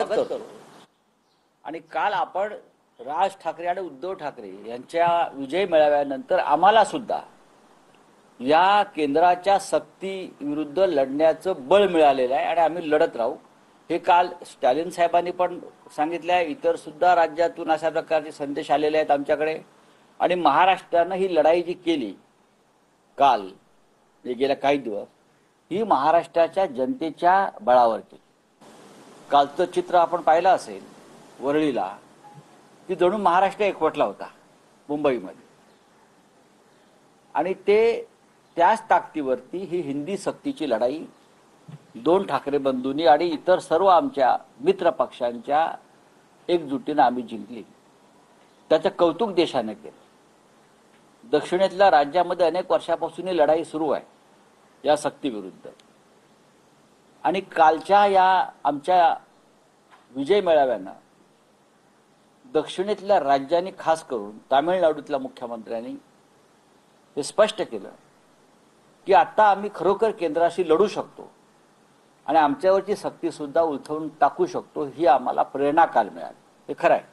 स्वागत करतो। आणि काल आपण राज ठाकरे आणि उद्धव ठाकरे यांच्या विजय मेळाव्यानंतर आम्हाला सुद्धा या केंद्राच्या सक्ती विरुद्ध लढण्याचं बळ मिळालेलं आहे आणि आम्ही लढत राहू। हे काल स्टॅलिन साहेबांनी पण सांगितलं आहे, इतर सुद्धा राज्यातून अशा प्रकारचे संदेश आलेले आहेत आमच्याकडे। आणि महाराष्ट्रानं ही लढाई जी केली काल गेल्या काही दिवस, ही महाराष्ट्राच्या जनतेच्या बळावर केली। कालचं चित्र आपण पाहिलं असेल वरळीला, की जणू महाराष्ट्र एकवटला होता मुंबईमध्ये, आणि ते त्याच ताकदीवरती ही हिंदी सक्तीची लढाई दोन ठाकरे बंधूंनी आणि इतर सर्व आमच्या मित्र पक्षांच्या एकजुटीनं आम्ही जिंकली। त्याचं कौतुक देशाने केलं। दक्षिणेतल्या राज्यामध्ये अनेक वर्षापासून ही लढाई सुरू आहे या सक्तीविरुद्ध, आणि कालच्या या आमच्या विजय मेळाव्यानं दक्षिणेतल्या राज्यांनी, खास करून तामिळनाडूतल्या मुख्यमंत्र्यांनी हे स्पष्ट केलं की आता आम्ही खरोखर केंद्राशी लढू शकतो आणि आमच्यावरची सक्ती सुद्धा उलथवून टाकू शकतो। ही आम्हाला प्रेरणा काल मिळाली। हे खरं आहे।